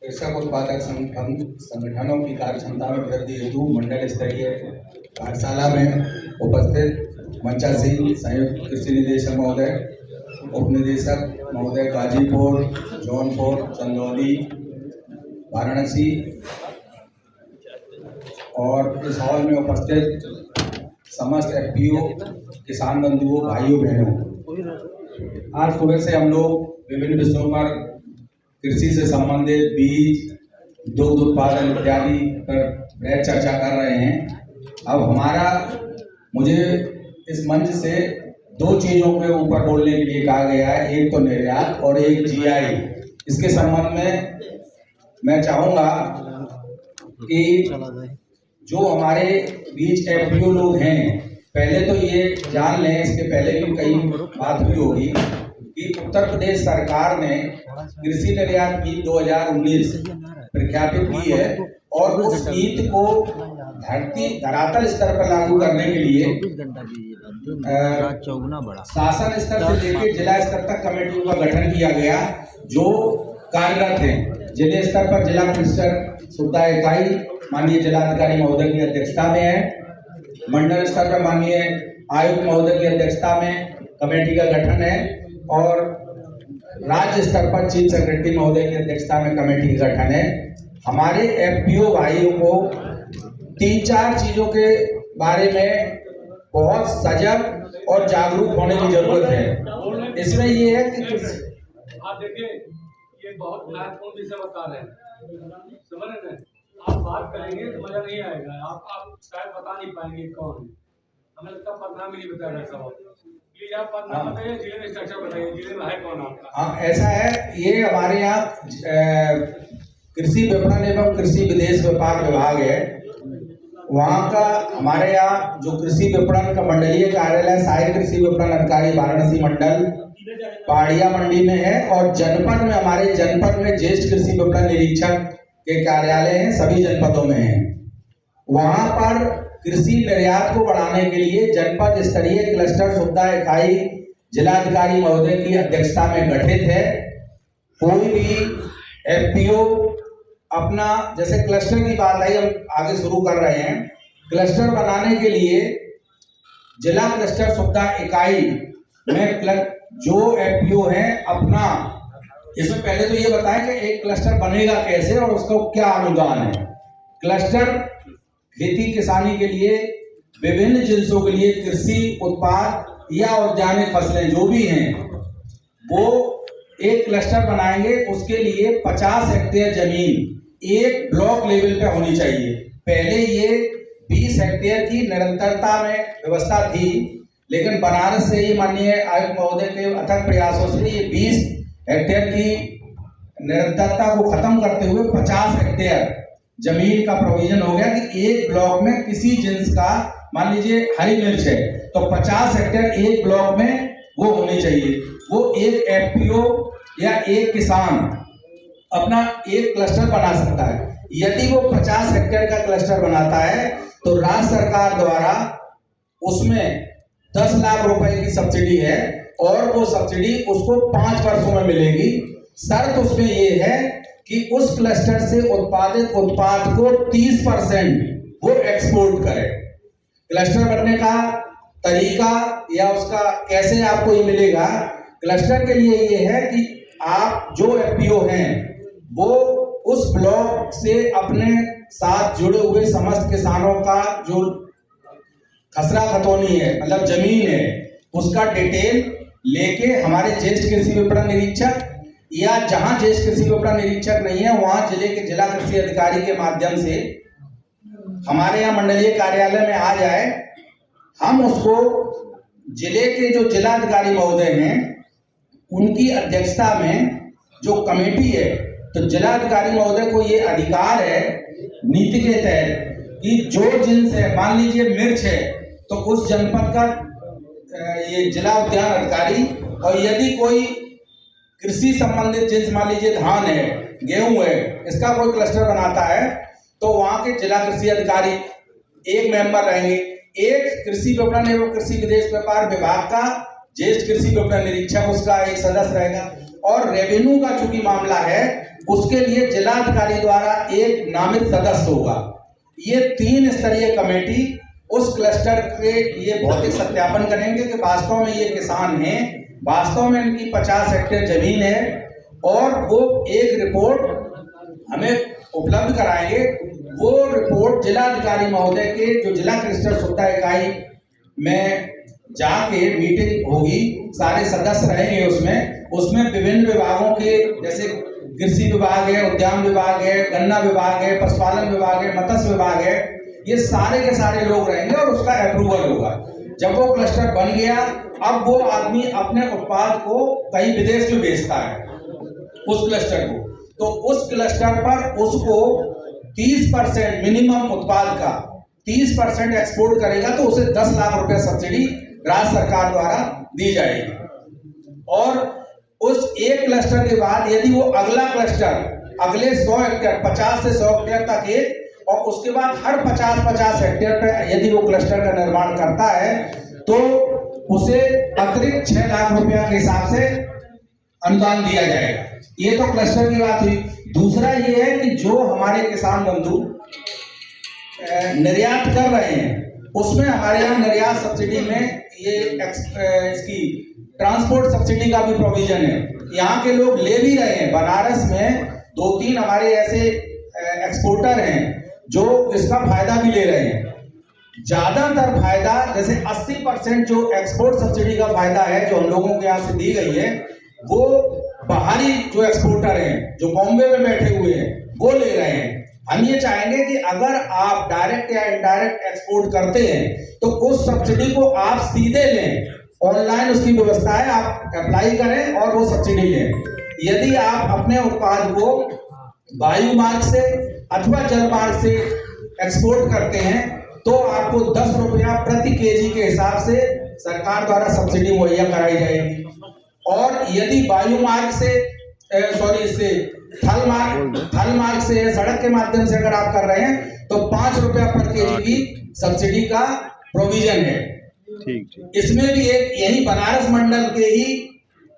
कृषक उत्पादक संगठनों की कार्य क्षमता में वृद्धि हेतु मंडल स्तरीय कार्यशाला में उपस्थित मंचासीन संयुक्त कृषि निदेशक महोदय, उप निदेशक महोदय गाजीपुर, जौनपुर, चंदौली, वाराणसी और इस हॉल में उपस्थित समस्त एफपीओ, किसान बंधुओं, भाइयों बहनों, आज सुबह से हम लोग विभिन्न विषयों पर कृषि से संबंधित बीज, दुग्ध उत्पादन इत्यादि पर चर्चा कर रहे हैं। अब मुझे इस मंच से दो चीजों के ऊपर बोलने के लिए कहा गया है, एक तो निर्यात और एक जीआई। इसके संबंध में मैं चाहूंगा कि जो हमारे बीच एफपीओ लोग हैं, पहले तो ये जान लें, इसके पहले भी कई बात हुई होगी कि उत्तर प्रदेश सरकार ने कृषि निर्यात नीति 2019 प्रख्यापित की है और उस नीति को धरातल स्तर पर लागू करने के लिए शासन स्तर से लेकर जिला स्तर तक कमेटियों का गठन किया गया जो कार्यरत हैं। जिले स्तर पर जिला कृषि सुविधा इकाई माननीय जिलाधिकारी महोदय की अध्यक्षता में है, मंडल स्तर पर माननीय आयुक्त महोदय की अध्यक्षता में कमेटी का गठन है और राज्य स्तर पर चीफ सेक्रेटरी महोदय की अध्यक्षता में कमेटी का गठन है। हमारे एफपीओ भाइयों को 3-4 चीजों के बारे में बहुत सजग और जागरूक होने की जरूरत है। इसमें ये है कि आप देखिए, ये बहुत महत्वपूर्ण विषय बता रहे हैं, समझ रहे हैं। आप बात करेंगे तो मजा नहीं आएगा, आप शायद बता नहीं पाएंगे कौन है। हमें लगता है पदनाम ही नहीं बताया सब। प्लीज आप पदनाम बताइए, जिले में स्ट्रक्चर बताइए, जिले में है कौन आपका। हाँ, ऐसा है, ये हमारे यहाँ कृषि विपणन एवं कृषि विदेश व्यापार विभाग है। वहाँ का हमारे यहाँ जो कृषि विपणन का मंडलीय कार्यालय सहायक कृषि विपणन अधिकारी वाराणसी मंडल पहाड़िया मंडी में है और जनपद में हमारे जनपद में ज्येष्ठ कृषि विपणन निरीक्षक के कार्यालय हैं, सभी जनपदों में हैं। वहां पर कृषि निर्यात को बढ़ाने के लिए जनपद स्तरीय क्लस्टर सुविधा इकाई जिलाधिकारी महोदय की अध्यक्षता में गठित है। कोई भी एफपीओ अपना, जैसे क्लस्टर की बात आई, हम आगे शुरू कर रहे हैं। क्लस्टर बनाने के लिए जिला क्लस्टर सुविधा इकाई में जो एफपीओ हैं अपना, इसमें पहले तो ये बताएं कि एक क्लस्टर बनेगा कैसे और उसका क्या अनुदान है। क्लस्टर खेती किसानी के लिए विभिन्न जिन्सों के लिए कृषि उत्पाद या औद्यानिक फसलें जो भी हैं वो एक क्लस्टर बनाएंगे। उसके लिए 50 हेक्टेयर जमीन एक ब्लॉक लेवल पे होनी चाहिए। पहले ये 20 हेक्टेयर की निरंतरता में व्यवस्था थी, लेकिन बनारस से ही माननीय आयुक्त महोदय के अथक प्रयासों से ये 20 हेक्टेयर की निरंतरता को खत्म करते हुए 50 हेक्टेयर जमीन का प्रोविजन हो गया कि एक ब्लॉक में किसी जिन्स का, मान लीजिए हरी मिर्च है तो 50 हेक्टेयर एक ब्लॉक में वो होनी चाहिए। वो एक एफपीओ या एक किसान अपना एक क्लस्टर बना सकता है। यदि वो 50 हेक्टेयर का क्लस्टर बनाता है तो राज्य सरकार द्वारा उसमें 10 लाख रुपए की सब्सिडी है और वो सब्सिडी उसको 5 वर्षों में मिलेगी। शर्त उसमें ये है कि उस क्लस्टर से उत्पादित उत्पाद को 30% वो एक्सपोर्ट करे। क्लस्टर बनने का तरीका या उसका कैसे आपको ये मिलेगा, क्लस्टर के लिए ये है कि आप जो एफपीओ हैं वो उस ब्लॉक से अपने साथ जुड़े हुए समस्त किसानों का जो खसरा खतौनी है, मतलब जमीन है, उसका डिटेल लेके हमारे ज्येष्ठ कृषि विपणन निरीक्षक या जहां ज्येष्ठ कृषि विपणन निरीक्षक नहीं है वहां जिले के जिला कृषि अधिकारी के माध्यम से हमारे यहाँ मंडलीय कार्यालय में आ जाए। हम उसको जिले के जो जिलाधिकारी महोदय हैं उनकी अध्यक्षता में जो कमेटी है, तो जिलाधिकारी महोदय को ये अधिकार है नीति के तहत कि जो जिन्स है, मान लीजिए मिर्च है तो उस जनपद का ये जिला उद्यान अधिकारी, और यदि कोई कृषि संबंधित जिन्स, मान लीजिए धान है, गेहूं है, इसका कोई क्लस्टर बनाता है तो वहां के जिला कृषि अधिकारी एक मेंबर रहेंगे। एक कृषि विपणन एवं कृषि विदेश व्यापार विभाग का ज्येष्ठ कृषि विपणन निरीक्षक उसका एक सदस्य रहेगा और रेवेन्यू का चूंकि मामला है, उसके लिए जिलाधिकारी द्वारा एक नामित सदस्य होगा। ये 3 स्तरीय कमेटी उस क्लस्टर के लिए भौतिक सत्यापन करेंगे कि वास्तव में ये किसान हैं, वास्तव में इनकी 50 हेक्टेयर जमीन है, और वो एक रिपोर्ट हमें उपलब्ध कराएंगे। वो रिपोर्ट जिलाधिकारी महोदय के जो जिला क्लस्टर सुविधा इकाई में जाके मीटिंग होगी, सारे सदस्य रहेंगे उसमें विभिन्न विभागों के, जैसे कृषि विभाग है, उद्यान विभाग है, गन्ना विभाग है, पशुपालन विभाग है, मत्स्य विभाग है, ये सारे के सारे लोग रहेंगे और उसका अप्रूवल होगा। जब वो क्लस्टर बन गया, अब वो आदमी अपने उत्पाद को कहीं विदेश में बेचता है उस क्लस्टर को, तो उस क्लस्टर पर उसको 30% मिनिमम उत्पाद का 30% एक्सपोर्ट करेगा तो उसे 10 लाख रुपए सब्सिडी राज्य सरकार द्वारा दी जाएगी। और उस एक क्लस्टर के बाद यदि वो अगला क्लस्टर अगले 100 हेक्टेयर 50 से 100 हेक्टेयर तक एक, और उसके बाद हर 50 हेक्टेयर पे यदि वो क्लस्टर का निर्माण करता है तो उसे अतिरिक्त 6 लाख रुपया के हिसाब से अनुदान दिया जाएगा। ये तो क्लस्टर की बात हुई। दूसरा ये है कि जो हमारे किसान बंधु निर्यात कर रहे हैं, उसमें हमारे यहाँ निर्यात सब्सिडी में ये इसकी ट्रांसपोर्ट सब्सिडी का भी प्रोविजन है। यहाँ के लोग ले भी रहे हैं। बनारस में 2-3 हमारे ऐसे एक्सपोर्टर हैं जो इसका फायदा भी ले रहे हैं। ज्यादातर फायदा, जैसे 80% जो एक्सपोर्ट सब्सिडी का फायदा है जो हम लोगों के यहाँ से दी गई है, वो बाहरी जो एक्सपोर्टर हैं जो बॉम्बे में बैठे हुए हैं वो ले रहे हैं। हम ये चाहेंगे कि अगर आप डायरेक्ट या इनडायरेक्ट एक्सपोर्ट करते हैं तो उस सब्सिडी को आप सीधे लें, ऑनलाइन उसकी व्यवस्था है, आप अप्लाई करें और वो सब्सिडी लें। यदि आप अपने उत्पाद को वायु मार्ग से अथवा जल मार्ग से एक्सपोर्ट करते हैं तो आपको 10 रुपया प्रति केजी के हिसाब से सरकार द्वारा सब्सिडी मुहैया कराई जाएगी। और यदि वायु मार्ग से थल मार्ग से सड़क के माध्यम से अगर आप कर रहे हैं तो 5 रुपया पर केजी की सब्सिडी का प्रोविजन है। ठीक। इसमें भी एक यही बनारस मंडल के ही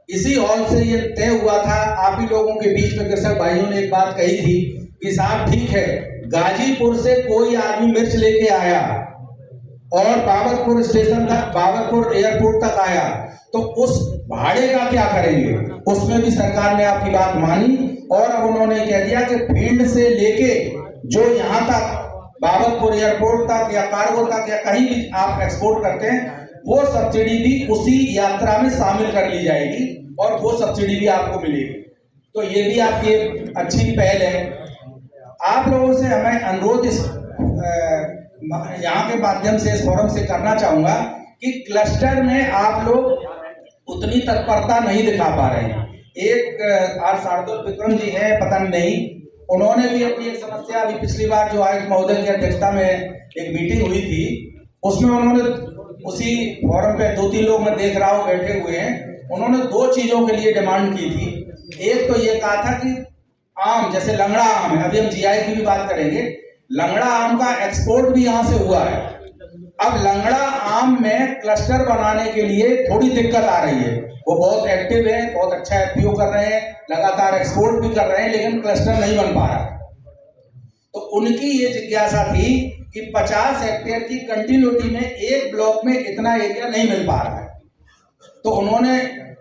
इसी हॉल से ये तय हुआ था। आप ही लोगों के बीच में कृषक भाइयों ने एक बात कही थी कि साहब ठीक है, गाजीपुर से कोई आदमी मिर्च लेके आया और बाबरपुर स्टेशन तक, बाबरपुर एयरपोर्ट तक आया, तो उस भाड़े का क्या करेंगे? उसमें भी सरकार ने आपकी बात मानी और अब उन्होंने कह दिया कि फील्ड से लेके जो यहाँ तक बाबरपुर एयरपोर्ट तक या कार्गो तक या कहीं भी आप एक्सपोर्ट करते हैं, वो सब्सिडी भी उसी यात्रा में शामिल कर ली जाएगी और वो सब्सिडी भी आपको मिलेगी। तो ये भी आपकी अच्छी पहल है। आप लोगों से हमें अनुरोध इस यहाँ के माध्यम से, इस फोरम से करना चाहूंगा कि क्लस्टर में आप लोग उतनी तत्परता नहीं दिखा पा रहे हैं। एक आर शार्दुल विक्रम जी हैं, पता नहीं, उन्होंने भी अपनी एक समस्या, अभी पिछली बार जो आयुक्त महोदय की अध्यक्षता में एक मीटिंग हुई थी उसमें उन्होंने उसी फोरम पे 2-3 लोग मैं देख रहा हूँ बैठे हुए हैं, उन्होंने 2 चीजों के लिए डिमांड की थी। एक तो ये कहा था कि आम, जैसे लंगड़ा आम है, अभी हम जीआई की भी बात करेंगे, लंगड़ा आम का एक्सपोर्ट भी यहाँ से हुआ है। अब लंगड़ा आम में क्लस्टर बनाने के लिए थोड़ी दिक्कत आ रही है। वो बहुत एक्टिव है, बहुत अच्छा एफपीओ कर रहे हैं, लगातार एक्सपोर्ट भी कर रहे हैं, लेकिन क्लस्टर नहीं बन पा रहा। तो उनकी ये जिज्ञासा थी कि 50 हेक्टेयर की कंटिन्यूटी में एक ब्लॉक में इतना एरिया नहीं मिल पा रहा है। तो उन्होंने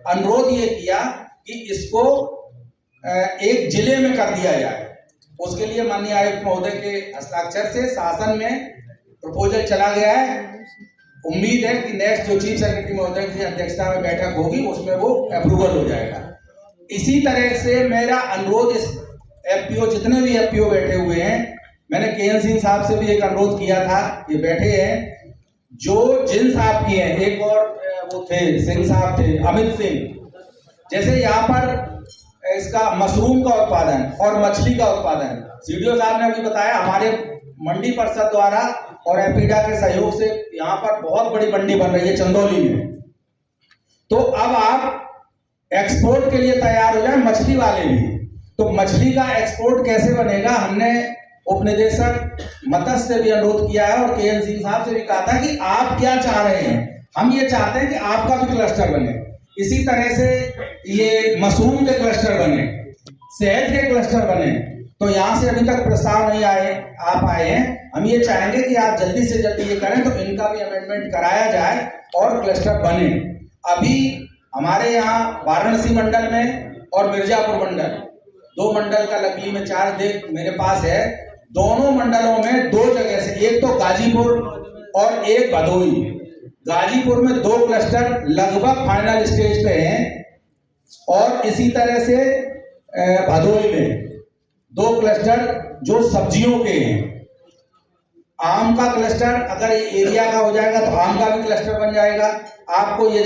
अनुरोध ये किया कि इसको एक जिले में कर दिया जाए। उसके लिए माननीय आयुक्त महोदय के हस्ताक्षर से शासन में प्रपोजल चला गया है। उम्मीद है कि नेक्स्ट जो चीफ सेक्रेटरी महोदय की अध्यक्षता में बैठक होगी उसमें वो अप्रूवल हो जाएगा। इसी तरह से मेरा अनुरोध, इस एफपीओ, जितने भी एफपीओ बैठे हुए हैं, मैंने केएन सिंह साहब से भी एक अनुरोध किया था, ये बैठे हैं, जो जिन साहब की हैं, एक और वो थे सिंह साहब थे, अमित सिंह, जैसे यहाँ पर इसका मशरूम का उत्पादन और मछली का उत्पादन, सीडीओ साहब ने अभी बताया, हमारे मंडी परिषद द्वारा और एपीडा के सहयोग से यहाँ पर बहुत बड़ी मंडी बन रही है चंदौली में। तो अब आप एक्सपोर्ट के लिए तैयार हो जाए, मछली वाले भी। तो मछली का एक्सपोर्ट कैसे बनेगा, हमने उपनिदेशक मत्स्य से भी अनुरोध किया है और केएन सिंह साहब से भी कहा था कि आप क्या चाह रहे हैं। हम ये चाहते हैं कि आपका भी क्लस्टर बने, इसी तरह से ये मशरूम के क्लस्टर बने, शहद के क्लस्टर बने, तो यहाँ से अभी तक प्रस्ताव नहीं आ पाए हैं। हम ये चाहेंगे कि आप जल्दी से जल्दी ये करें तो इनका भी अमेंडमेंट कराया जाए और क्लस्टर बने। अभी हमारे यहाँ वाराणसी मंडल में और मिर्जापुर मंडल, 2 मंडल का लकीली में चार्ज मेरे पास है। दोनों मंडलों में 2 जगह से, एक तो गाजीपुर और एक भदोही, गाजीपुर में 2 क्लस्टर लगभग फाइनल स्टेज पे हैं और इसी तरह से भदोही में 2 क्लस्टर जो सब्जियों के हैं। आम का क्लस्टर अगर एरिया का हो जाएगा तो आम का भी क्लस्टर बन जाएगा। आपको ये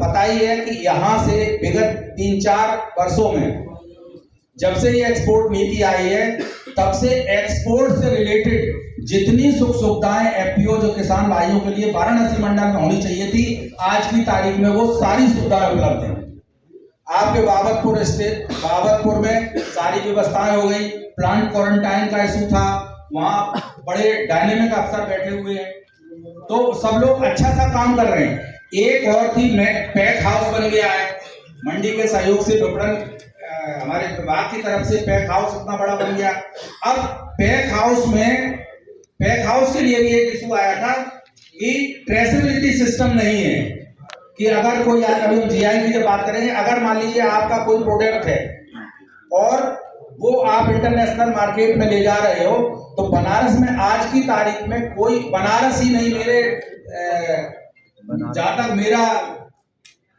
पता ही है कि यहाँ से विगत 3-4 वर्षों में जब से ये एक्सपोर्ट नीति आई है तब से एक्सपोर्ट से रिलेटेड जितनी सुख सुविधाएं एफपीओ जो किसान भाइयों के लिए वाराणसी मंडल में होनी चाहिए थी, आज की तारीख में वो सारी सुविधाएं उपलब्ध हैं। आपके बाबतपुर में सारी व्यवस्थाएं हो गई। प्लांट क्वारंटाइन का इशू था, वहां बड़े डायनेमिक अफसर बैठे हुए हैं, तो सब लोग अच्छा सा काम कर रहे हैं। एक और थी पैक हाउस बन गया है, मंडी के सहयोग से विपणन हमारे विभाग की तरफ से पैक हाउस इतना बड़ा बन गया। अब पैक हाउस के लिए भी एक इशू आया था कि ट्रेसेबिलिटी सिस्टम नहीं है, कि अगर कोई, अभी हम जीआई की जब बात करेंगे, अगर मान लीजिए आपका कोई प्रोडक्ट है और वो आप इंटरनेशनल मार्केट में ले जा रहे हो, तो बनारस में आज की तारीख में कोई, बनारस ही नहीं, जहां तक मेरा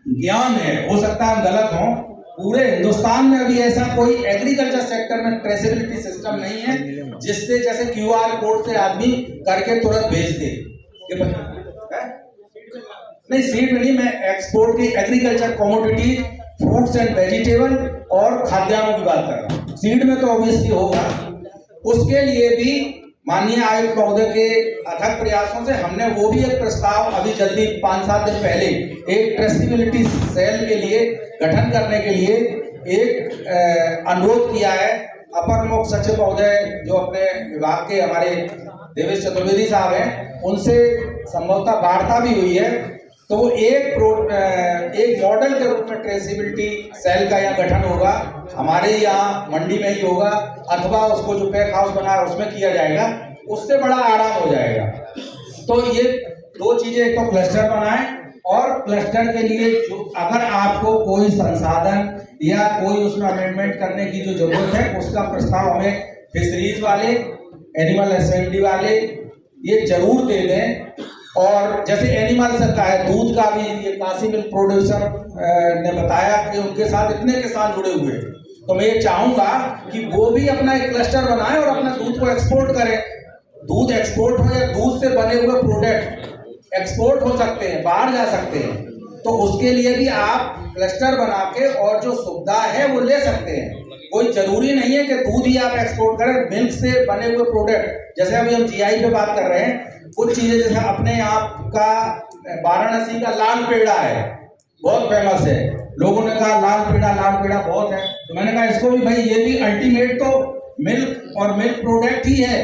ज्ञान है, हो सकता है हम गलत हों, पूरे हिंदुस्तान में अभी ऐसा कोई एग्रीकल्चर सेक्टर में ट्रेसेबिलिटी सिस्टम नहीं है जिससे जैसे क्यूआर कोड से आदमी करके तुरंत भेज दे। नहीं, सीड नहीं, मैं एक्सपोर्ट की agriculture commodity, fruits and vegetable और खाद्यान्नों की बात कर रहा हूँ। सीड में तो ऑब्वियसली होगा। उसके लिए भी माननीय आयुक्त महोदय के अथक प्रयासों से हमने वो भी एक प्रस्ताव अभी जल्दी 5-7 दिन पहले एक ट्रेसेबिलिटी सेल के लिए गठन करने के लिए एक अनुरोध किया है। अपर मुख्य सचिव महोदय जो अपने विभाग के हमारे देवेश चतुर्वेदी साहब हैं, उनसे संभवतः वार्ता भी हुई है, तो वो एक मॉडल के रूप में ट्रेसेबिलिटी सेल का यहाँ गठन होगा, हमारे यहाँ मंडी में ही होगा, अथवा उसको जो पैक हाउस बना है उसमें किया जाएगा, उससे बड़ा आराम हो जाएगा। तो ये 2 चीजें, एक तो क्लस्टर बनाएं और क्लस्टर के लिए जो अगर आपको कोई संसाधन या कोई उसमें अमेंडमेंट करने की जो जरूरत है, उसका प्रस्ताव हमें फिशरीज वाले, एनिमल हस्बेंड्री वाले ये जरूर दे दें। और जैसे एनिमल का है, दूध का भी ये काशी मिल्क प्रोड्यूसर ने बताया कि उनके साथ इतने किसान जुड़े हुए हैं, तो मैं ये चाहूंगा कि वो भी अपना एक क्लस्टर बनाए और अपना दूध को एक्सपोर्ट करें। दूध एक्सपोर्ट हो या दूध से बने हुए प्रोडक्ट एक्सपोर्ट हो सकते हैं, बाहर जा सकते हैं, तो उसके लिए भी आप क्लस्टर बना के और जो सुविधा है वो ले सकते हैं। कोई जरूरी नहीं है कि दूध ही आप एक्सपोर्ट करें, मिल्क से बने हुए प्रोडक्ट, जैसे अभी हम जीआई पे बात कर रहे हैं, कुछ चीजें जैसे अपने आप का वाराणसी का लाल पेड़ा है, बहुत फेमस है, लोगों ने कहा लाल पेड़ा बहुत है, तो मैंने कहा इसको भी भाई, ये भी अल्टीमेट तो मिल्क और मिल्क प्रोडक्ट ही है,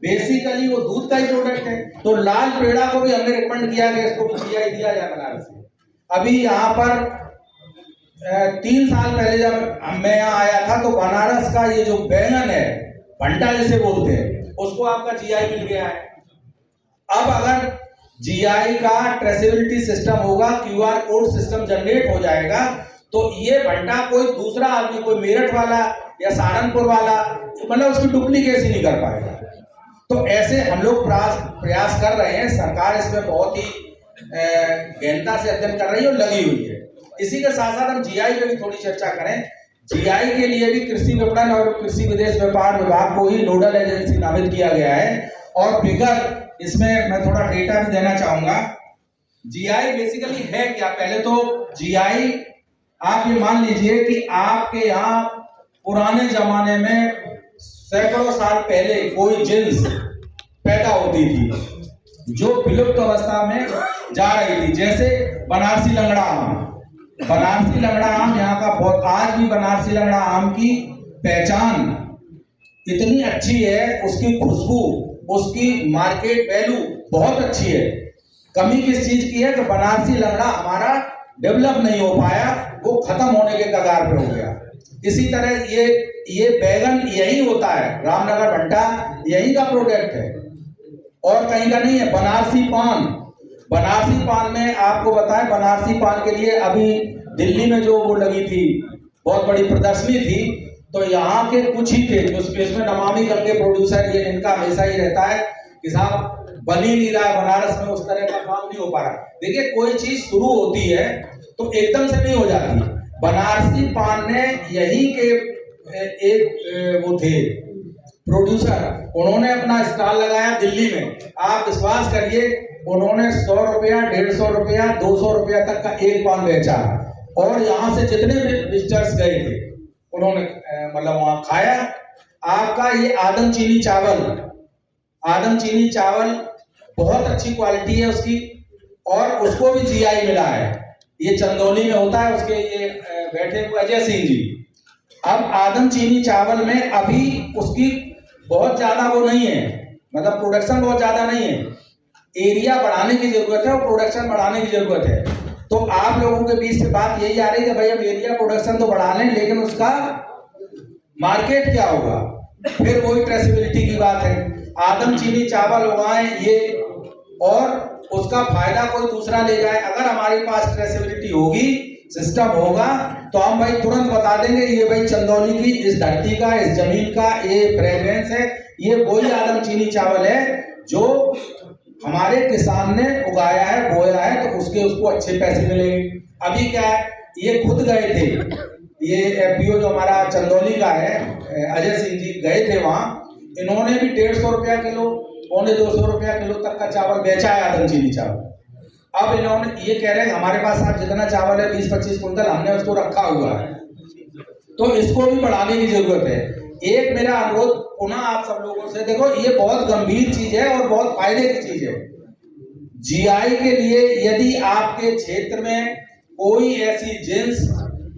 बेसिकली वो दूध का ही प्रोडक्ट है। तो लाल पेड़ा को भी हमने रिकमेंड किया कि इसको भी जीआई दिया जाए बनारस में। अभी यहाँ पर 3 साल पहले जब मैं यहाँ आया था तो बनारस का ये जो बैंगन है, भंटा जिसे बोलते हैं, उसको आपका जीआई मिल गया है। अब अगर जीआई का ट्रेसेबिलिटी सिस्टम होगा, क्यूआर कोड सिस्टम जनरेट हो जाएगा, तो ये भंटा कोई दूसरा आदमी, कोई मेरठ वाला या सहारनपुर वाला, मतलब उसकी डुप्लीकेसी नहीं कर पाएगा। तो ऐसे हम लोग प्रयास कर रहे हैं, सरकार इसमें बहुत ही गहनता से अध्ययन कर रही है और लगी हुई है। इसी के साथ साथ हम जीआई पे भी थोड़ी चर्चा करें। जीआई के लिए भी कृषि विपणन और कृषि विदेश व्यापार विभाग को ही नोडल एजेंसी नामित किया गया है। और फिगर इसमें मैं थोड़ा डेटा भी देना चाहूंगा। जीआई बेसिकली है क्या? पहले तो जीआई आप ये मान लीजिए कि आपके यहाँ पुराने जमाने में सैकड़ों साल पहले कोई जिन्स पैदा होती थी जो विलुप्त अवस्था में जा रही थी, जैसे बनारसी लंगड़ा आम। बनारसी लंगड़ा आम यहाँ का बहुत, आज भी बनारसी लंगड़ा आम की पहचान इतनी अच्छी है, उसकी खुशबू, उसकी मार्केट वैल्यू बहुत अच्छी है। कमी किस चीज की है कि बनारसी लंगड़ा हमारा डेवलप नहीं हो पाया, वो खत्म होने के कगार पे हो गया। इसी तरह ये बैगन यही होता है, रामनगर भंटा यही का प्रोडक्ट है और कहीं का नहीं है। बनारसी पान में आपको बताएं, बनारसी पान के लिए अभी दिल्ली में जो वो लगी थी, बहुत बड़ी प्रदर्शनी थी, तो यहाँ के कुछ ही थे जो इसमें नमामि गंगे प्रोड्यूसर, ये इनका हमेशा ही रहता है कि साहब बन ही नहीं रहा, बनारस में उस तरह का काम नहीं हो पा रहा। देखिए, कोई चीज शुरू होती है तो एकदम से नहीं हो जाती। बनारसी पान ने यही के एक वो थे प्रोड्यूसर, उन्होंने अपना स्टॉल लगाया दिल्ली में। आप विश्वास करिए, उन्होंने 100 रुपया, 150 रुपया, 200 रुपया तक का एक पान बेचा और यहाँ से जितने भी विजिटर्स गए थे उन्होंने मतलब वहां खाया। आपका ये आदम चीनी चावल बहुत अच्छी क्वालिटी है उसकी और उसको भी जीआई मिला है। ये चंदौली में होता है, उसके ये बैठे हुए अजय सिंह जी। अब आदम चीनी चावल में अभी उसकी बहुत ज्यादा वो नहीं है, मतलब प्रोडक्शन बहुत ज्यादा नहीं है। एरिया बढ़ाने की जरूरत है और प्रोडक्शन बढ़ाने की जरूरत है। तो आप लोगों के बीच से बात यही आ रही है कि भाई अब एरिया प्रोडक्शन तो बढ़ा लें, लेकिन उसका मार्केट क्या होगा? फिर वही ट्रेसेबिलिटी की बात है। आदम चीनी चावल उगाएं ये और उसका फायदा कोई दूसरा ले जाए। अगर हमारे पास ट्रेसेबिलिटी होगी, सिस्टम होगा, तो हम भाई तुरंत बता देंगे ये भाई चंदौली की इस धरती का, इस जमीन का ये फ्रेग्रेंस है, ये वही आदम चीनी चावल है जो हमारे किसान ने उगाया है, बोया है, तो उसको अच्छे पैसे मिलेंगे। अभी क्या है, ये खुद गए थे, ये एफपीओ जो हमारा चंदौली का है, अजय सिंह जी गए थे वहां, इन्होंने भी 150 रुपया किलो, 250 रुपया किलो तक का चावल बेचा है, आदम चीनी चावल। अब इन्होंने ये कह रहे हैं हमारे पास आप जितना चावल है 20-25 कुंटल हमने उसको रखा हुआ है, तो इसको भी बढ़ाने की जरूरत है। एक मेरा अनुरोध पुनः आप सब लोगों से, देखो ये बहुत गंभीर चीज है और बहुत फायदे की चीज है। जीआई के लिए यदि आपके क्षेत्र में कोई ऐसी जिन्स,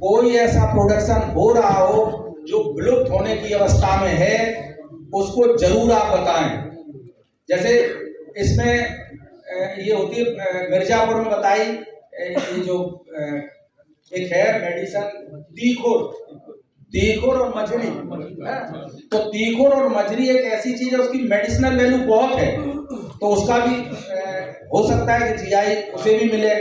कोई ऐसा प्रोडक्शन हो रहा हो जो विलुप्त होने की अवस्था में है, उसको जरूर आप बताएं। जैसे इसमें ये होती है मिर्जापुर में बताई, ये जो एक है मेडिसन तीखुर और मजरी, तो तीखुर और मजरी एक ऐसी चीज है, उसकी मेडिसिनल वैल्यू बहुत है, तो उसका भी हो सकता है कि जीआई उसे भी मिले।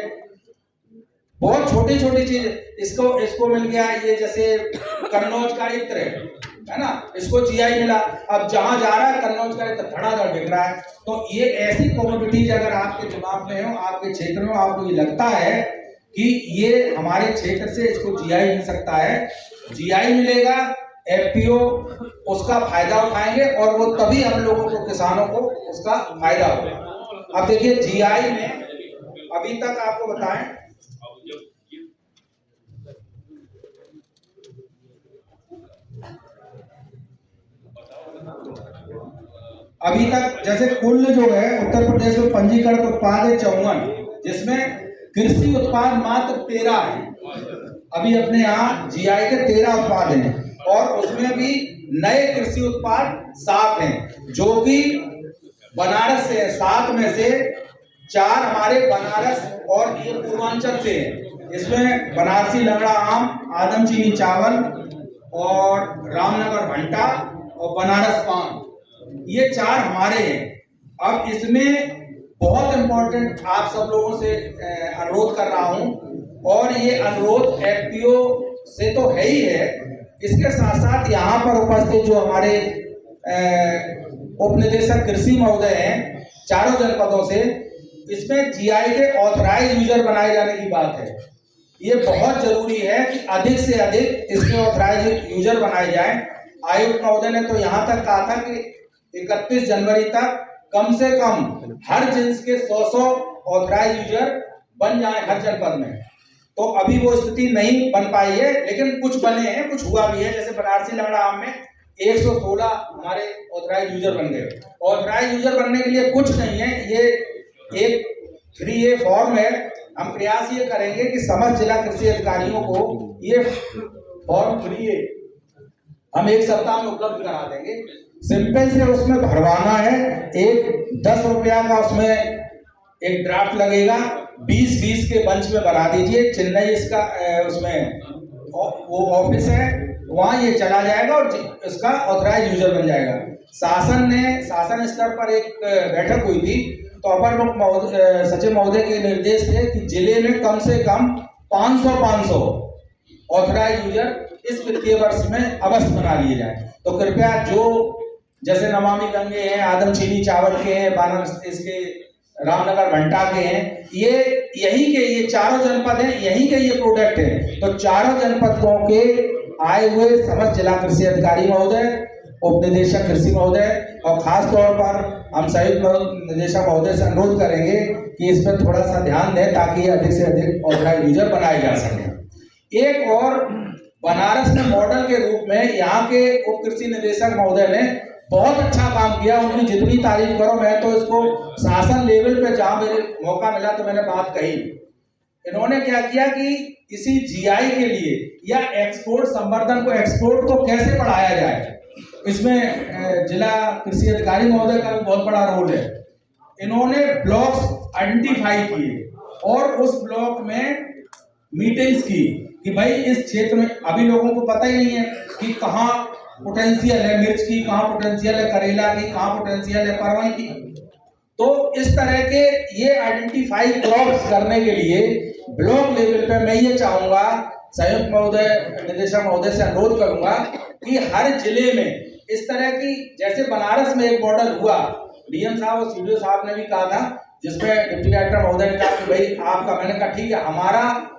बहुत छोटी छोटी चीज इसको मिल गया, ये जैसे कन्नौज का इत्र है ना, इसको जीआई मिला। अब जहां जा रहा है कन्नौज का इत्र धड़ाधड़ बिक रहा है। तो ये ऐसी कॉमोडिटीज अगर आपके दिमाग में हो, आपके क्षेत्र में आपको ये लगता है कि ये हमारे क्षेत्र से इसको जीआई मिल सकता है, जीआई मिलेगा, एफपीओ उसका फायदा उठाएंगे और वो तभी हम लोगों को, किसानों को उसका फायदा होगा। अब देखिए जीआई में अभी तक आपको बताएं, अभी तक जैसे कुल जो है उत्तर प्रदेश में पंजीकृत उत्पाद है 54, जिसमें कृषि उत्पाद मात्र 13 है। अभी अपने यहाँ जीआई के 13 उत्पाद हैं और उसमें भी नए कृषि उत्पाद 7 हैं जो कि बनारस से, 7 में से 4 हमारे बनारस और ये पूर्वांचल से हैं। इसमें बनारसी लंगड़ा आम, आदम चीनी चावल और रामनगर भंटा और बनारस पान, ये 4 हमारे हैं। अब इसमें बहुत इंपॉर्टेंट आप सब लोगों से अनुरोध कर रहा हूं, और ये अनुरोध एफपीओ से तो है ही है, इसके साथ साथ यहाँ पर उपस्थित जो हमारे उप निदेशक कृषि महोदय हैं चारों जनपदों से, इसमें जीआई के ऑथराइज यूजर बनाए जाने की बात है। ये बहुत जरूरी है कि अधिक से अधिक इसके ऑथराइज यूजर बनाए जाएं। आयुक्त महोदय ने तो यहाँ तक कहा था कि 31 जनवरी तक कम से कम हर जिन्स के 100 ऑथराइज यूजर बन जाए हर जनपद में। तो अभी वो स्थिति नहीं बन पाई है, लेकिन कुछ बने हैं, कुछ हुआ भी है। जैसे बनारसी लंगड़ा आम में 116 हमारे ऑथराइज यूजर बन गए। ऑथराइज यूजर बनने के लिए कुछ नहीं है, ये एक 3A फॉर्म है। हम प्रयास ये करेंगे कि समस्त जिला कृषि अधिकारियों को ये फॉर्म फ्री है, हम 1 सप्ताह में उपलब्ध करा देंगे। सिंपल से उसमें भरवाना है, एक 10 रुपया का उसमें एक ड्राफ्ट लगेगा, 20-20 के बंच में बना दीजिए। चेन्नई इसका उसमें वो ऑफिस है, वहाँ ये चला जाएगा और इसका ऑथराइज यूजर बन जाएगा। शासन स्तर पर एक बैठक हुई थी, तो अपर मुख्य सचिव महोदय के निर्देश थे कि जिले में कम से कम 500 ऑथराइज यूजर इस वित्तीय वर्ष में अवश्य बना लिए जाए। तो कृपया जो जैसे नमामि गंगे हैं, आदमचीनी चावल के हैं, बनारस इसके रामनगर भंटा के हैं, ये चारों जनपद हैं, यहीं के ये प्रोडक्ट हैं। तो चारों जनपदों के आए हुए समस्त जिला कृषि अधिकारी महोदय, उप निदेशक कृषि महोदय और खास तौर पर हम संयुक्त निदेशक महोदय से अनुरोध करेंगे कि इस पर थोड़ा सा ध्यान दें ताकि अधिक से अधिक ऑथराइज यूजर बनाए जा सके। एक और बनारस में मॉडल के रूप में यहाँ के उप कृषि निदेशक महोदय ने बहुत अच्छा काम किया, उनकी जितनी तारीफ करो। मैं तो इसको शासन लेवल पे जहां मेरे मौका मिला तो मैंने बात कही। इन्होंने क्या किया कि किसी जीआई के लिए या एक्सपोर्ट संवर्धन को, एक्सपोर्ट को कैसे बढ़ाया जाए, इसमें जिला कृषि अधिकारी महोदय का भी बहुत बड़ा रोल है। इन्होंने ब्लॉक्स आइडेंटिफाई किए और उस ब्लॉक में मीटिंग्स की कि भाई इस क्षेत्र में अभी लोगों को पता ही नहीं है कि कहाँ पोटेंशियल है मिर्च की, कहाँ पोटेंशियल है करेला की, कहाँ पोटेंशियल है परवल की। तो इस तरह के ये आइडेंटिफाई क्रॉप्स करने के लिए ब्लॉक लेवल पे मैं ये चाहूंगा, संयुक्त महोदय निदेशक महोदय से अनुरोध करूंगा कि हर जिले में इस तरह की, जैसे बनारस में एक मॉडल हुआ, डीएम साहब और सीडीओ साहब ने भी कहा था, जिसमें डिप्टी कलेक्टर महोदय ने कहा कि भाई आपका, मैंने कहा ठीक है, हमारा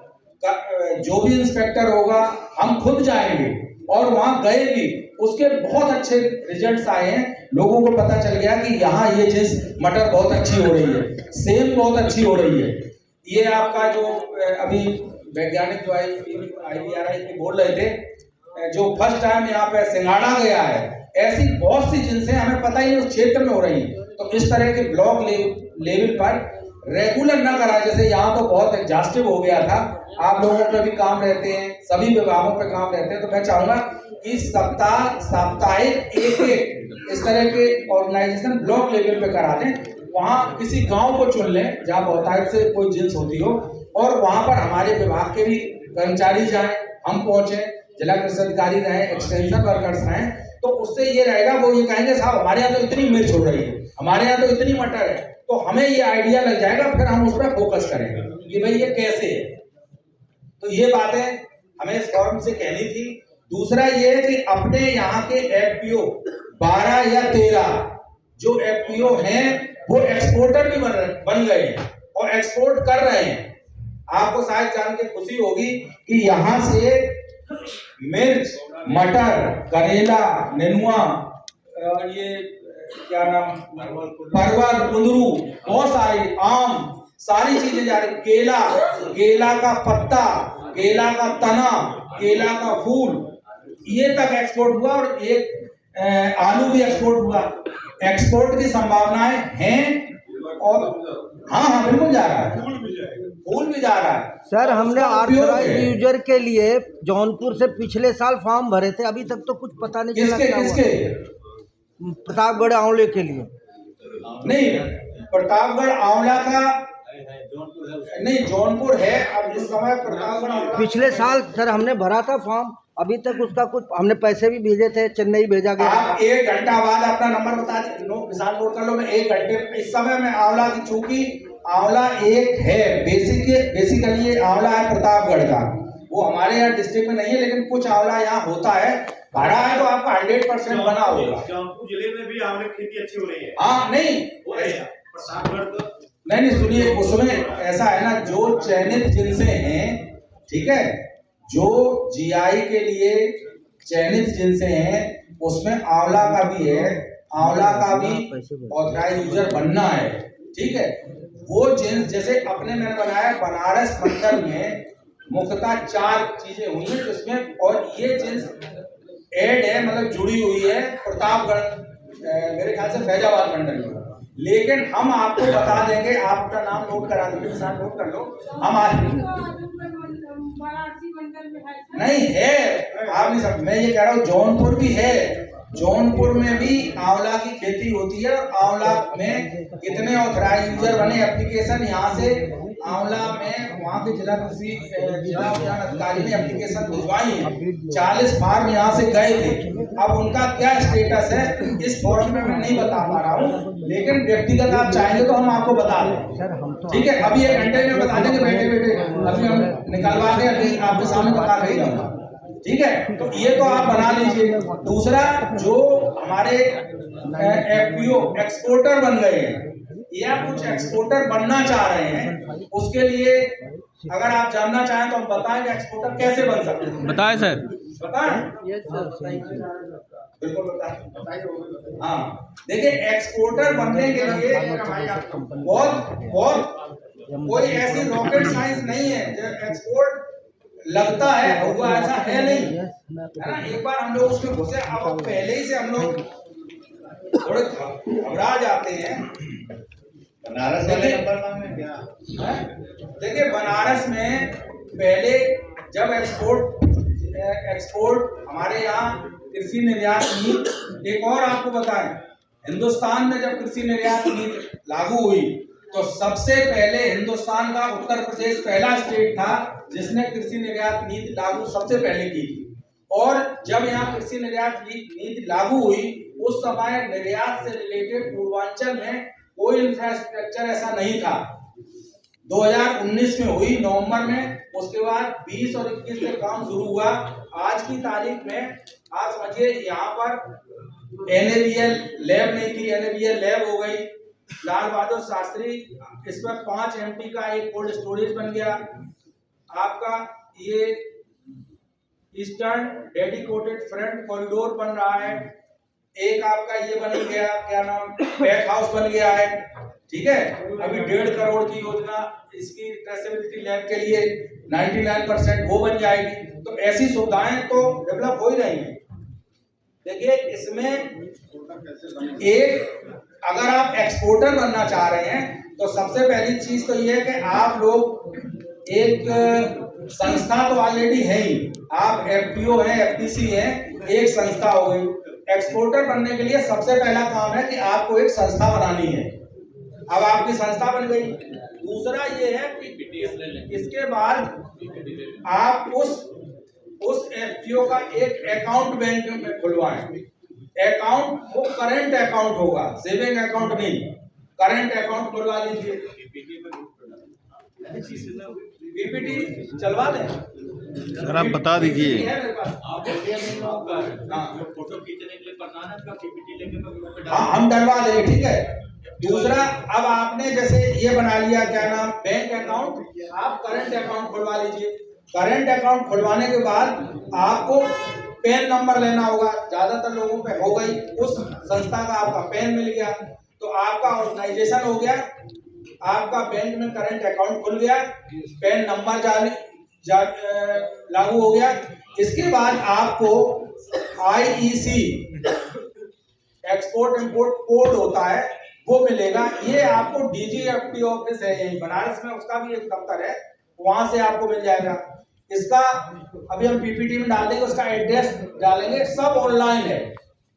जो भी इंस्पेक्टर होगा हम खुद जाएंगे, और वहां गए भी, उसके बहुत अच्छे रिजल्ट्स आए हैं। लोगों को पता चल गया कि यहाँ ये चीज मटर बहुत अच्छी हो रही है, सेम बहुत अच्छी हो रही है। ये आपका जो अभी वैज्ञानिक जो IBRI के बोल रहे थे, जो फर्स्ट टाइम यहाँ पे सिंगाड़ा गया है, ऐसी बहुत सी जिनसे हमें पता ही नहीं उस क्षेत्र में हो रही है। तो इस तरह के ब्लॉक लेवल पर रेगुलर न करा, जैसे यहाँ तो बहुत एग्जॉस्टिव हो गया था, आप लोगों पे भी काम रहते हैं, सभी विभागों पे काम रहते हैं, तो मैं चाहूंगा कि साप्ताहिक एक इस तरह के ऑर्गेनाइजेशन ब्लॉक लेवल पे करा दें। वहाँ किसी गांव को चुन लें जहाँ बहुतायत से कोई जिन्स होती हो, और वहां पर हमारे विभाग के भी कर्मचारी जाएं, हम पहुंचे, जिला कृषि अधिकारी रहे, एक्सटेंशन वर्कर्स रहे, तो उससे ये रहेगा, वो ये कहेंगे साहब हमारे यहाँ तो इतनी मिर्च हो रही है, हमारे यहाँ तो इतनी मटर है, तो हमें ये आइडिया लग जाएगा, फिर हम उस पर फोकस करेंगे कि भाई ये कैसे है। तो ये बातें हमें इस फॉर्म से कहनी थी। दूसरा ये है कि अपने यहाँ के FPO 12 या 13 जो FPO हैं वो एक्सपोर्टर भी बन गए हैं और एक्सपोर्ट कर रहे हैं। आपको शायद जान के खुशी होगी कि यहाँ से मिर्च, मटर, करेला, नेनुआ, ये क्या नाम, परवल, कुंदरू, बहुत सारे आम, सारी चीजें जा रही, केला का पत्ता, केला का तना, केला का फूल, ये तक एक्सपोर्ट हुआ, और एक आलू भी एक्सपोर्ट हुआ। एक्सपोर्ट की संभावनाएं हैं, और हाँ बिल्कुल जा रहा है, फूल भी जा रहा है। सर हमने ऑथराइज्ड यूजर के लिए जौनपुर से पिछले साल फॉर्म भरे थे, अभी तक तो कुछ पता नहीं चला। किसके? प्रतापगढ़ आंवले के लिए नहीं, प्रतापगढ़ आंवला का नहीं, जौनपुर है अब इस समय। प्रतापगढ़ पिछले साल सर हमने भरा था फॉर्म, अभी तक उसका कुछ, हमने पैसे भी भेजे थे, चेन्नई भेजा गया। आप 1 घंटा बाद अपना नंबर बता दीजिए, नोट कर लो। मैं 1 घंटे इस समय में आंवला की, चूंकि आंवला एक है बेसिकली ये आंवला है प्रतापगढ़ का, वो हमारे यहाँ डिस्ट्रिक्ट में नहीं है, लेकिन कुछ आंवला यहाँ होता है, भरा है तो आपका 100% बना होगा। जौनपुर जिले में भी आंवले की खेती अच्छी हो रही है। हाँ नहीं, नहीं सुनिए, उसमें ऐसा है ना, जो चयनित जिनसे हैं, ठीक है, जो GI के लिए चयनित जिनसे हैं, उसमें आंवला का भी है, आंवला का भी ऑथराइज यूजर बनना है, ठीक है। वो जिन्स जैसे अपने मैंने बनाया बनारस मंडल में मुख्यतः 4 चीजें हुई हैं जिसमें, और ये जिन्स ऐड है, मतलब जुड़ी हुई है प्रतापगढ़, मेरे ख्याल से फैजाबाद मंडल में, लेकिन हम आपको बता देंगे, आपका नाम नोट करा दीजिए, किसान नोट कर लो, हम आज नहीं है, आप नहीं सब, मैं ये कह रहा हूँ जौनपुर भी है, जौनपुर में भी आंवला की खेती होती है, और आंवला में कितने ऑथराइज यूजर बने, एप्लीकेशन यहाँ से आंवला में वहाँ के जिला उद्यान अधिकारी ने एप्लीकेशन भिजवाई है। 40 फार्म यहाँ से गए थे। अब उनका क्या स्टेटस है इस फॉर्म में मैं नहीं बता पा रहा हूँ, लेकिन व्यक्तिगत आप चाहेंगे तो हम आपको बता दें। ठीक है, अभी 1 घंटे में बता देंगे बैठे बैठे, अभी हम निकलवा के अभी आपके सामने बता देंगे। ठीक है, तो ये तो आप बना लीजिए। दूसरा, जो हमारे एफपीओ एक्सपोर्टर बन गए हैं या कुछ एक्सपोर्टर बनना चाह रहे हैं, उसके लिए अगर आप जानना चाहें तो हम बताएं कि एक्सपोर्टर कैसे बन सकते हैं। बताएं सर। बताएं, बिल्कुल बताएं। हाँ, देखिए, एक्सपोर्टर बनने के लिए बहुत कोई ऐसी रॉकेट साइंस नहीं है जो एक्सपोर्ट लगता है, हुआ ऐसा है नहीं, है ना। एक बार हम लोग उसमें घुसे, अब पहले ही से हम लोग थोड़े घबरा जाते हैं। बनारस वाले नंबर मांगे क्या? देखिए, बनारस में पहले जब एक्सपोर्ट हमारे यहाँ कृषि निर्यात नीति, एक और आपको बताएं, हिंदुस्तान में जब कृषि निर्यात नीति लागू हुई तो सबसे पहले हिंदुस्तान का उत्तर प्रदेश पहला स्टेट था जिसने कृषि निर्यात नीति लागू सबसे पहले की थी। और जब यहाँ कृषि निर्यात नीति लागू हुई उस समय निर्यात से रिलेटेड पूर्वांचल में कोई इंफ्रास्ट्रक्चर ऐसा नहीं था। 2019 में हुई नवंबर में, उसके बाद 20 और 21 से काम शुरू हुआ। आज की तारीख में आप समझिए यहाँ पर NABL लैब नहीं थी, NABL लैब हो गई। लाल बहादुर शास्त्री, इस पर 5 MT का एक कोल्ड स्टोरेज बन गया। आपका ये ईस्टर्न डेडिकेटेड फ्रंट कॉरिडोर बन रहा है। एक आपका ये बन गया, क्या नाम, पैक हाउस बन गया है। ठीक है, अभी 1.5 करोड़ की योजना इसकी ट्रेसेबिलिटी लैब के लिए 99% वो बन जाएगी। तो ऐसी सुविधाएं तो डेवलप हो ही रही हैं। देखिए, इसमें एक, अगर आप एक्सपोर्टर बनना चाह रहे हैं तो सबसे पहली चीज तो ये है कि आप लोग एक संस्था तो ऑलरेडी है ही, आप FPO हैं, FTC हैं, एक संस्था हो गई। एक्सपोर्टर बनने के लिए सबसे पहला काम है कि आपको एक संस्था बनानी है। अब आपकी संस्था बन गई। दूसरा ये है कि इसके बाद आप उस FPO का एक अकाउंट बैंक में खुलवाएं। अकाउंट वो करंट अकाउंट होगा, सेविंग अकाउंट नहीं, करंट अकाउंट खुलवा लीजिए। PPT चलवा दें सर, आप बता दीजिए। फोटो खींचने के लिए प्रधान का PPT लेके हाँ, हम डलवा देंगे। ठीक है। दूसरा, अब आपने जैसे ये बना लिया, क्या नाम, बैंक अकाउंट, आप करंट अकाउंट खुलवा लीजिए। करंट अकाउंट खुलवाने के बाद आपको पैन नंबर लेना होगा, ज्यादातर लोगों पे हो गई, उस संस्था का आपका पैन मिल गया तो आपका ऑर्गेनाइजेशन हो गया, आपका बैंक में करंट अकाउंट खुल गया, पैन नंबर लागू हो गया। इसके बाद आपको IEC एक्सपोर्ट इंपोर्ट कोड होता है वो मिलेगा। ये आपको DGFT ऑफिस है यही बनारस में, उसका भी एक दफ्तर है, वहां से आपको मिल जाएगा। इसका अभी हम PPT में डाल देंगे, उसका एड्रेस डालेंगे, सब ऑनलाइन है।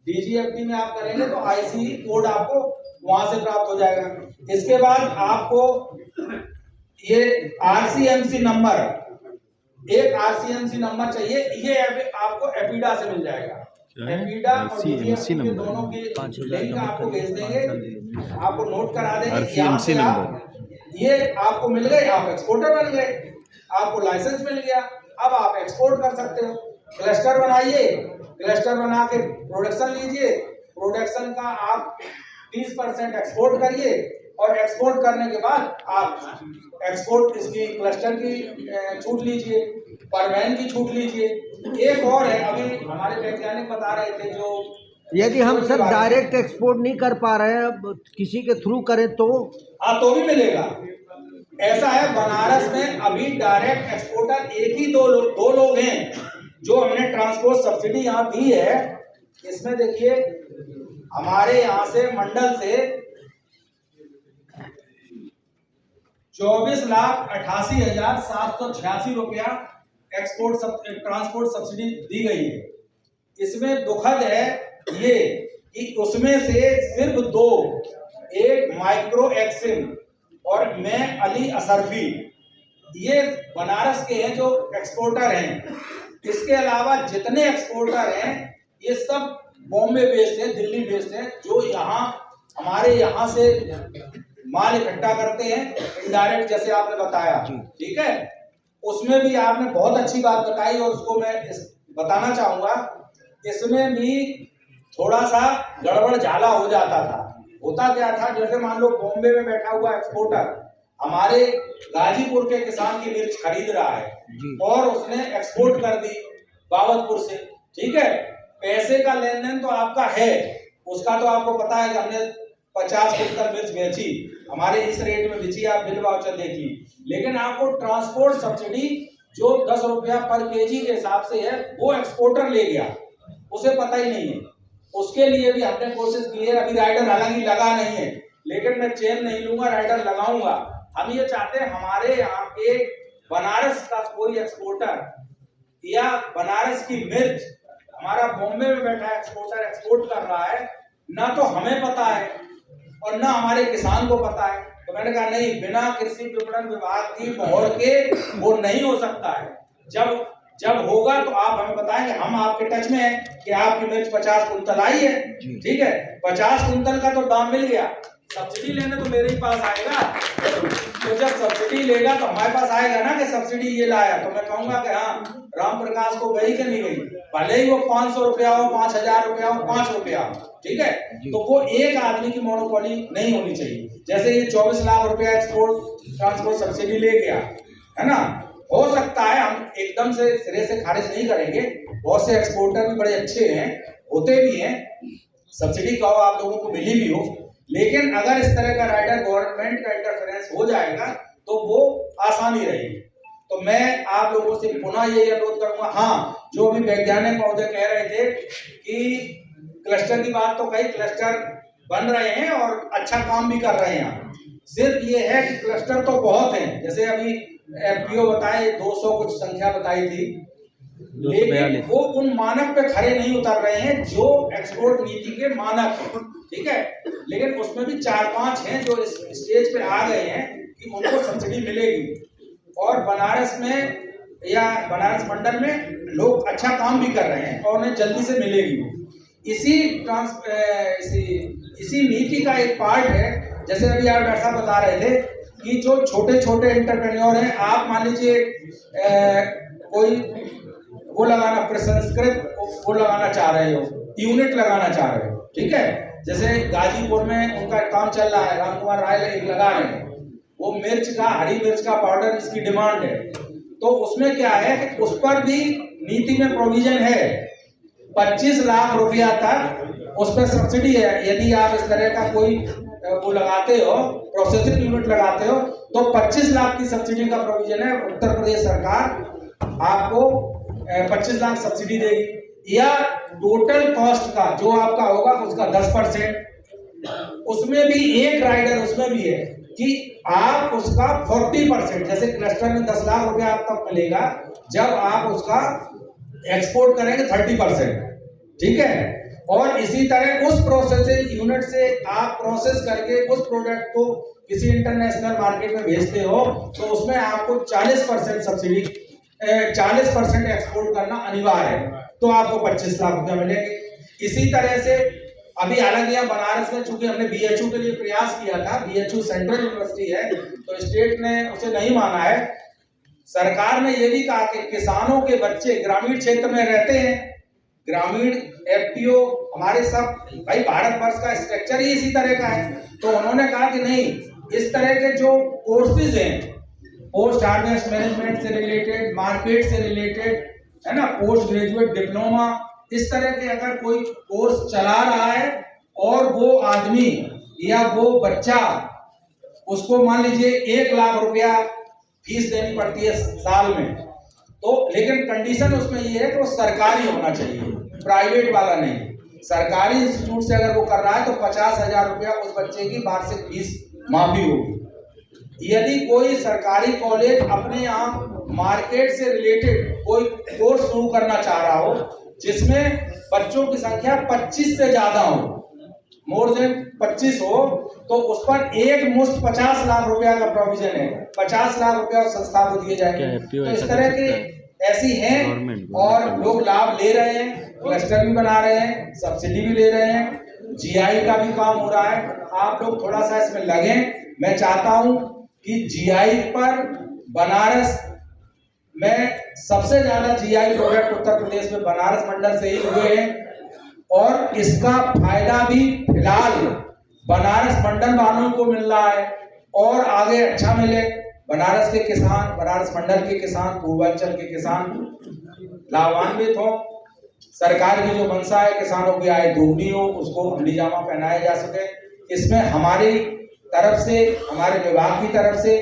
DGFT में आप करेंगे तो ICE कोड आपको वहां से प्राप्त हो जाएगा। इसके बाद आपको ये RCMC नंबर, एक RCMC नंबर चाहिए, ये आपको एपीडा से मिल जाएगा। एपीडा और DGFT के दोनों की लिंक आपको भेज देंगे, आपको नोट करा देंगे। RCMC नंबर ये आपको मिल गए, आप एक्सपोर्टर बन गए, आपको लाइसेंस मिल गया। अब आप एक्सपोर्ट कर सकते हो। क्लस्टर बनाइए, क्लस्टर बना के प्रोडक्शन लीजिए, प्रोडक्शन का आप 30% एक्सपोर्ट करिए और एक्सपोर्ट करने के बाद आप एक्सपोर्ट इसकी क्लस्टर की छूट लीजिए, पर वैन की छूट लीजिए। एक और है, अभी हमारे वैज्ञानिक बता रहे थे, जो यदि हम सर डायरेक्ट एक्सपोर्ट नहीं कर पा रहे हैं, किसी के थ्रू करें तो? हाँ, तो भी मिलेगा। ऐसा है, बनारस में अभी डायरेक्ट एक्सपोर्टर एक ही दो लोग हैं जो हमने ट्रांसपोर्ट सब्सिडी यहाँ दी है। इसमें देखिए, हमारे यहाँ से मंडल से 24,88,786 रुपया ट्रांसपोर्ट सब्सिडी दी गई है। इसमें दुखद है ये कि उसमें से सिर्फ 2, एक माइक्रो एक्सिम और मैं अली असरफी, ये बनारस के हैं जो एक्सपोर्टर हैं। इसके अलावा जितने एक्सपोर्टर हैं ये सब बॉम्बे बेस्ड है, दिल्ली बेस्ड है, जो यहाँ हमारे यहाँ से माल इकट्ठा करते हैं इनडायरेक्ट, जैसे आपने बताया। ठीक है, उसमें भी आपने बहुत अच्छी बात बताई और उसको मैं बताना चाहूंगा। इसमें भी थोड़ा सा गड़बड़ झाला हो जाता था। होता क्या था, जैसे मान लो बॉम्बे में बैठा हुआ एक्सपोर्टर हमारे गाजीपुर के किसान की मिर्च खरीद रहा है और उसने एक्सपोर्ट कर दी बाबतपुर से। ठीक है, पैसे का लेन देन तो आपका है, उसका तो आपको पता है कि हमने 50 क्विंटल मिर्च बेची, हमारे इस रेट में बेची, आप बिल वाउचर देखिए। लेकिन आपको ट्रांसपोर्ट सब्सिडी जो 10 रुपया पर केजी के हिसाब से है वो एक्सपोर्टर ले गया, उसे पता ही नहीं है। उसके लिए भी हमने कोशिश की है। अभी राइडर हालांकि लगा नहीं है, लेकिन मैं चेन नहीं लूंगा, राइडर लगाऊंगा। हम ये चाहते हैं हमारे यहाँ के बनारस का कोई एक्सपोर्टर या बनारस की मिर्च, हमारा बॉम्बे में बैठा एक्सपोर्टर एक्सपोर्ट कर रहा है, ना तो हमें पता है और ना हमारे किसान को पता है। तो मैंने कहा नहीं, बिना कृषि विपणन विभाग की मोहर के वो नहीं हो सकता है। जब होगा तो आप हमें बताएंगे, हम आपके टच में हैं कि आपकी मिर्च 50 कुंतल आई है। ठीक है, 50 कुंतल का तो दाम मिल गया, सब्सिडी लेने तो मेरे ही पास आएगा। तो जब सब्सिडी लेगा तो हमारे पास आएगा ना कि सब्सिडी ये लाया, तो मैं कहूंगा कि हाँ, राम प्रकाश को गई कि नहीं गई, भले ही वो 500 रुपया हो, 5000 रुपया हो, 5 रुपया हो। ठीक है, तो वो एक आदमी की मोनोपोली नहीं होनी चाहिए। जैसे ये 24 लाख रुपया एक्सपोर्ट ट्रांसपोर्ट सब्सिडी ले गया है ना, हो सकता है हम एकदम से सिरे से खारिज नहीं करेंगे, बहुत से एक्सपोर्टर भी बड़े अच्छे हैं, होते भी हैं, सब्सिडी कहो आप लोगों को मिली भी हो, लेकिन अगर इस तरह का राइडर गवर्नमेंट का इंटरफेरेंस हो जाएगा तो वो आसानी रहेगी। तो मैं आप लोगों से पुनः यही अनुरोध करूंगा। हाँ, जो अभी वैज्ञानिक महोदय कह रहे थे कि क्लस्टर की बात, तो कई क्लस्टर बन रहे हैं और अच्छा काम भी कर रहे हैं। सिर्फ ये है कि क्लस्टर तो बहुत हैं, जैसे अभी एफपीओ बताए 200 कुछ संख्या बताई थी, लेकिन वो उन मानक पे खड़े नहीं उतर रहे हैं जो एक्सपोर्ट नीति के मानक हैं। ठीक है, लेकिन उसमें भी 4-5 हैं जो इस स्टेज पे आ गए हैं कि उनको सब्सिडी मिलेगी। और बनारस में या बनारस मंडल में लोग अच्छा काम भी कर रहे हैं और उन्हें जल्दी से मिलेगी। इसी नीति का एक पार्ट है, जैसे अभी आप डॉक्टर साहब बता रहे थे कि जो छोटे छोटे एंटरप्रेन्योर हैं, आप मान लीजिए कोई वो लगाना, प्रसंस्कृत वो लगाना चाह रहे हो, यूनिट लगाना चाह रहे हो। ठीक है, जैसे गाजीपुर में उनका काम चल रहा है, राम कुमार राय एक लगा रहे हैं, वो मिर्च का, हरी मिर्च का पाउडर, इसकी डिमांड है। तो उसमें क्या है कि उस पर भी नीति में प्रोविजन है, 25 लाख रुपया तक उस पर सब्सिडी है। यदि आप इस तरह का कोई वो लगाते हो, प्रोसेसिंग यूनिट लगाते हो, तो 25 लाख की सब्सिडी का प्रोविजन है। उत्तर प्रदेश सरकार आपको 25 लाख सब्सिडी देगी, या टोटल कॉस्ट का जो आपका होगा उसका 10%। उसमें भी एक राइडर उसमें भी है कि आप उसका 40%, जैसे क्लस्टर में 10 लाख रुपया आप तक मिलेगा, जब आप उसका एक्सपोर्ट करेंगे 30%। ठीक है, और इसी तरह उस प्रोसेसिंग यूनिट से आप प्रोसेस करके उस प्रोडक्ट को किसी इंटरनेशनल मार्केट में भेजते हो तो उसमें आपको 40% सब्सिडी, 40% एक्सपोर्ट करना अनिवार्य है, तो आपको 25 लाख रुपया मिलेंगे। इसी तरह से अभी हालांकि यहाँ बनारस में चूंकि हमने बीएचयू के लिए प्रयास किया था, बीएचयू सेंट्रल यूनिवर्सिटी है, तो स्टेट ने उसे नहीं माना है। सरकार ने यह भी कहा कि किसानों के बच्चे ग्रामीण क्षेत्र में रहते हैं, ग्रामीण एफपीओ हमारे सब, भाई भारतवर्ष का स्ट्रक्चर ही इसी तरह का है, तो उन्होंने कहा कि नहीं, इस तरह के जो कोर्सेज हैं, पोस्ट हार्वेस्ट मैनेजमेंट से रिलेटेड, मार्केट से रिलेटेड, है ना, पोस्ट ग्रेजुएट डिप्लोमा, इस तरह के अगर कोई कोर्स चला रहा है और वो आदमी या वो बच्चा, उसको मान लीजिए 1 लाख रुपया फीस देनी पड़ती है साल में, तो लेकिन कंडीशन उसमें ये है कि वो सरकारी होना चाहिए, प्राइवेट वाला नहीं। सरकारी इंस्टीट्यूट से अगर वो कर रहा है तो 50,000 रुपया उस बच्चे की वार्षिक फीस माफी होगी। यदि कोई सरकारी कॉलेज अपने यहाँ मार्केट से रिलेटेड कोई कोर्स शुरू करना चाह रहा हो जिसमें बच्चों की संख्या 25 से ज्यादा हो, मोर देन 25 हो तो उस पर एक मुश्त 50 लाख रुपया का प्रोविजन है, 50 लाख रुपया उस संस्था को दिए जाएंगे। तो इस तरह के ऐसी हैं और लोग लाभ ले रहे हैं, क्लस्टर भी बना रहे हैं, सब्सिडी भी ले रहे हैं, जीआई का भी काम हो रहा है। आप लोग थोड़ा सा इसमें लगें। मैं चाहता हूं कि जीआई पर बनारस में सबसे ज्यादा जीआई प्रोडक्ट उत्तर प्रदेश में बनारस मंडल से ही हुए हैं और इसका फायदा भी फिलहाल बनारस मंडल वालों को मिल रहा है और आगे अच्छा मिले। बनारस के किसान, बनारस मंडल के किसान, पूर्वांचल के किसान लाभान्वित हो। सरकार की जो मंशा है किसानों की आय दोगुनी हो, उसको अमली जामा पहनाया जा सके। इसमें हमारी तरफ से, हमारे विभाग की तरफ से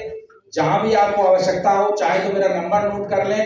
जहां भी आपको आवश्यकता हो, चाहे तो मेरा नंबर नोट कर लें।